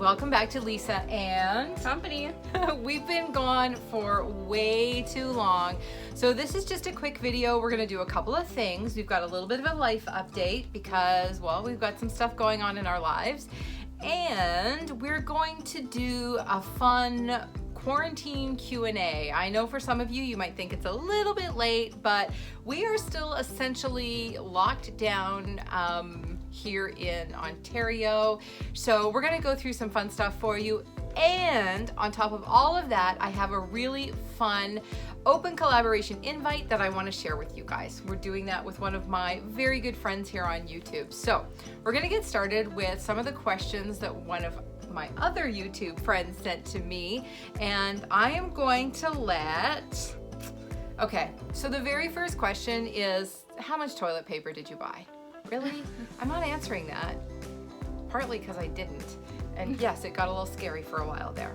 Welcome back to Lisa and Company. We've been gone for way too long. So this is just a quick video. We're gonna do a couple of things. We've got a little bit of a life update because, well, we've got some stuff going on in our lives. And we're going to do a fun quarantine Q&A. I know for some of you, you might think it's a little bit late, but we are still essentially locked down here in Ontario. So we're gonna go through some fun stuff for you. And on top of all of that, I have a really fun open collaboration invite that I wanna share with you guys. We're doing that with one of my very good friends here on YouTube. So we're gonna get started with some of the questions that one of my other YouTube friends sent to me. And I am going to okay, so the very first question is, how much toilet paper did you buy? Really? I'm not answering that, partly because I didn't. And yes, it got a little scary for a while there.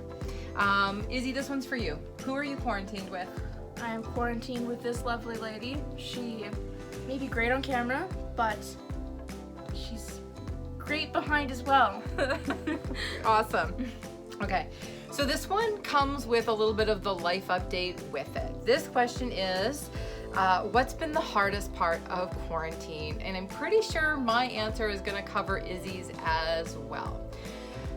Izzy, this one's for you. Who are you quarantined with? I am quarantined with this lovely lady. She may be great on camera, but she's great behind as well. Awesome. Okay, so this one comes with a little bit of the life update with it. This question is, what's been the hardest part of quarantine? And I'm pretty sure my answer is gonna cover Izzy's as well.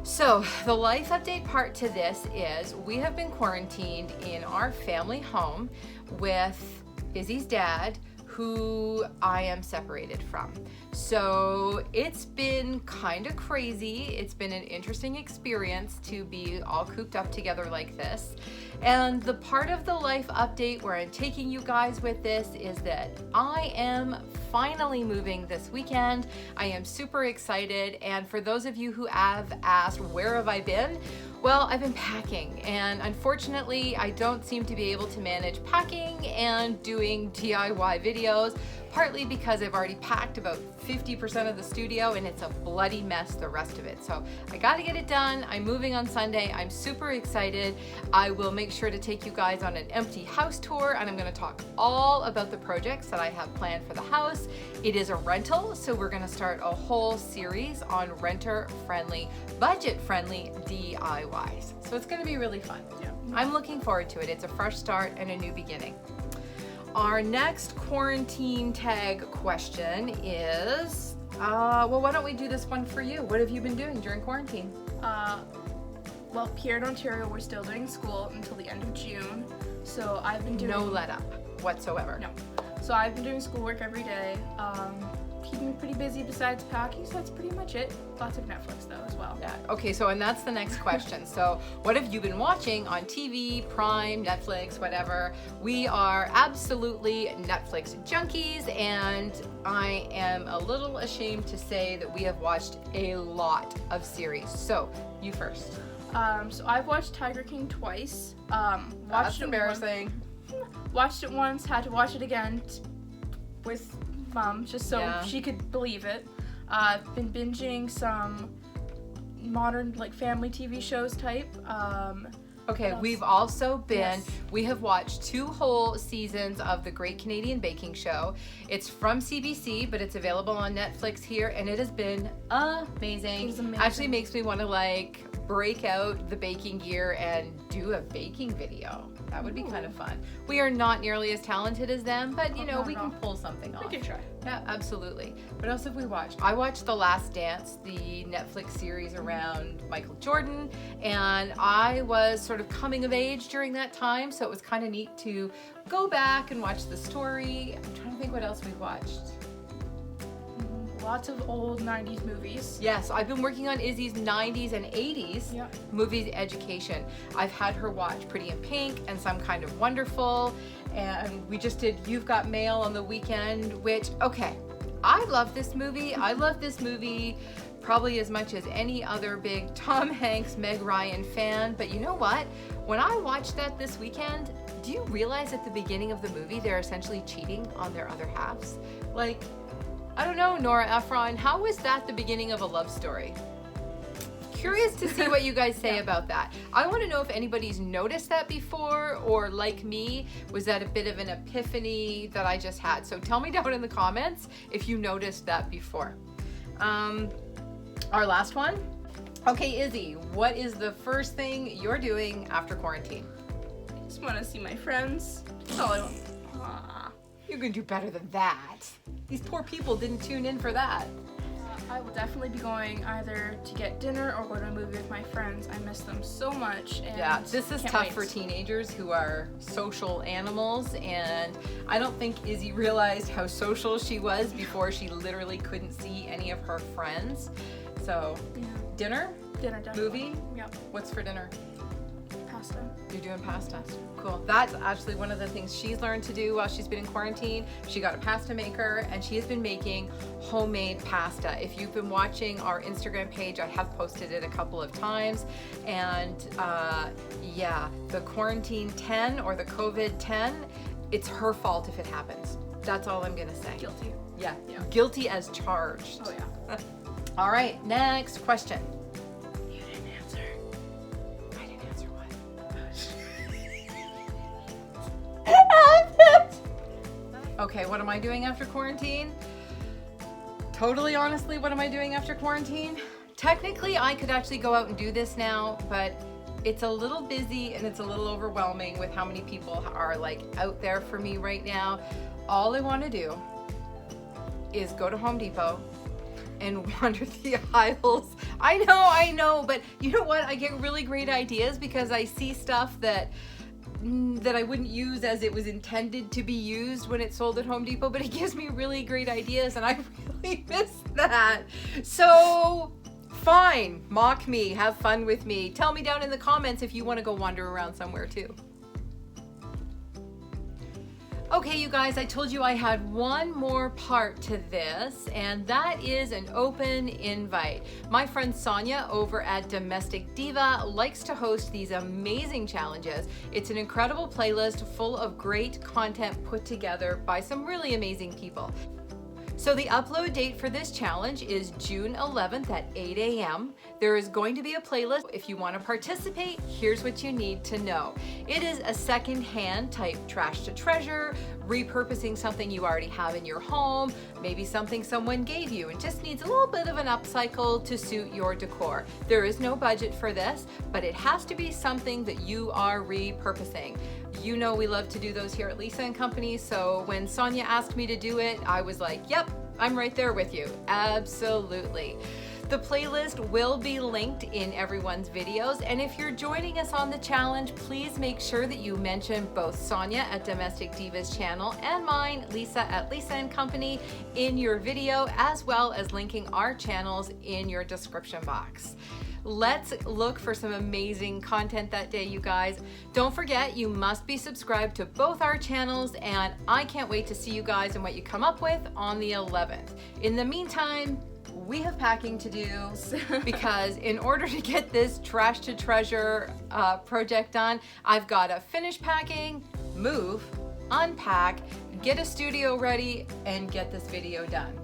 So the life update part to this is we have been quarantined in our family home with Izzy's dad, who I am separated from. So it's been kind of crazy. It's been an interesting experience to be all cooped up together like this. And the part of the life update where I'm taking you guys with this is that I am finally moving this weekend. I am super excited. And for those of you who have asked, where have I been? Well, I've been packing, and unfortunately, I don't seem to be able to manage packing and doing DIY videos, partly because I've already packed about 50% of the studio and it's a bloody mess the rest of it. So I gotta get it done. I'm moving on Sunday. I'm super excited. I will make sure to take you guys on an empty house tour, and I'm gonna talk all about the projects that I have planned for the house. It is a rental, so we're gonna start a whole series on renter-friendly, budget-friendly DIYs. So it's gonna be really fun. Yeah. I'm looking forward to it. It's a fresh start and a new beginning. Our next quarantine tag question is, well, why don't we do this one for you? What have you been doing during quarantine? Well, here in Ontario, we're still doing school until the end of June. So I've been doing... No let up whatsoever. No. So I've been doing schoolwork every day, keeping me pretty busy besides packing, so that's pretty much it. Lots of Netflix though as well. Yeah. Okay, so and that's the next question. So what have you been watching on TV, Prime, Netflix, whatever? We are absolutely Netflix junkies, and I am a little ashamed to say that we have watched a lot of series. So you first. So I've watched Tiger King twice. That's embarrassing. Watched it once, had to watch it again with Mom, just so she could believe it. Been binging some modern, like, family TV shows type. Okay, we've also been, we have watched 2 whole seasons of The Great Canadian Baking Show. It's from CBC, but it's available on Netflix here, and it has been amazing. It is amazing. Actually makes me want to, like, break out the baking gear and do a baking video. That would be kind of fun. We are not nearly as talented as them, but you know, we can pull something off. We can try. Yeah, absolutely. What else have we watched? I watched The Last Dance, the Netflix series around Michael Jordan, and I was sort of coming of age during that time, so it was kind of neat to go back and watch the story. I'm trying to think what else we've watched. Lots of old 90s movies. Yes, I've been working on Izzy's 90s and 80s movies education. I've had her watch Pretty in Pink and Some Kind of Wonderful, and we just did You've Got Mail on the weekend, which, okay, I love this movie. I love this movie probably as much as any other big Tom Hanks, Meg Ryan fan, but you know what? When I watched that this weekend, do you realize at the beginning of the movie they're essentially cheating on their other halves? Like, I don't know, Nora Ephron, how was that the beginning of a love story? Curious to see what you guys say about that. I want to know if anybody's noticed that before, or like me, was that a bit of an epiphany that I just had? So tell me down in the comments if you noticed that before. Our last one, Okay, Izzy, what is the first thing you're doing after quarantine? I just want to see my friends. That's all I want. Aww. You're gonna do better than that. These poor people didn't tune in for that. I will definitely be going either to get dinner or go to a movie with my friends. I miss them so much. And yeah, this is can't tough wait. for teenagers who are social animals, and I don't think Izzy realized how social she was before she literally couldn't see any of her friends. So, Yeah. dinner? Dinner, definitely. Movie? Yep. What's for dinner? Pasta. You're doing pasta. Cool. That's actually one of the things she's learned to do while she's been in quarantine. She got a pasta maker and she has been making homemade pasta. If you've been watching our Instagram page, I have posted it a couple of times. And yeah, the quarantine 10 or the COVID 10, it's her fault if it happens. That's all I'm gonna say. Guilty. Yeah, Yeah. guilty as charged. Oh yeah. All right, next question. You didn't answer. I didn't answer what? Okay, what am I doing after quarantine? Totally honestly, what am I doing after quarantine? Technically, I could actually go out and do this now, but it's a little busy and it's a little overwhelming with how many people are like out there for me right now. All I want to do is go to Home Depot and wander the aisles. I know, but you know what? I get really great ideas because I see stuff that I wouldn't use as it was intended to be used when it's sold at Home Depot, but it gives me really great ideas and I really miss that. So fine, mock me, have fun with me. Tell me down in the comments if you want to go wander around somewhere too. Okay, you guys, I told you I had one more part to this, and that is an open invite. My friend Sonia over at Domestic Diva likes to host these amazing challenges. It's an incredible playlist full of great content put together by some really amazing people. So the upload date for this challenge is June 11th at 8 a.m. There is going to be a playlist. If you want to participate, here's what you need to know. It is a second-hand type trash to treasure, repurposing something you already have in your home, maybe something someone gave you and just needs a little bit of an upcycle to suit your decor. There is no budget for this, but it has to be something that you are repurposing. You know we love to do those here at Lisa & Company, so when Sonia asked me to do it, I was like, yep, I'm right there with you. Absolutely. The playlist will be linked in everyone's videos, and if you're joining us on the challenge, please make sure that you mention both Sonia at Domestic Diva's channel and mine, Lisa at Lisa & Company, in your video, as well as linking our channels in your description box. Let's look for some amazing content that day, you guys. Don't forget, you must be subscribed to both our channels, and I can't wait to see you guys and what you come up with on the 11th. In the meantime, we have packing to do because in order to get this trash to treasure project done, I've got to finish packing, move, unpack, get a studio ready, and get this video done.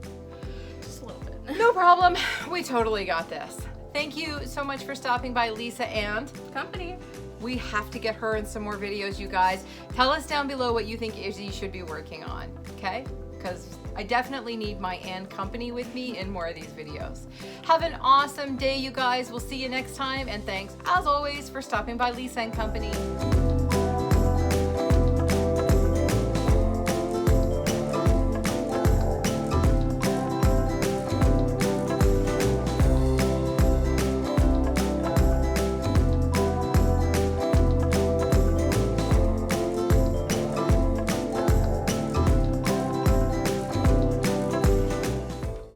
Just a little bit. No problem. We totally got this. Thank you so much for stopping by, Lisa and Company. We have to get her in some more videos, you guys. Tell us down below what you think Izzy should be working on, okay? Because I definitely need my and Company with me in more of these videos. Have an awesome day, you guys. We'll see you next time, and thanks, as always, for stopping by Lisa & Company.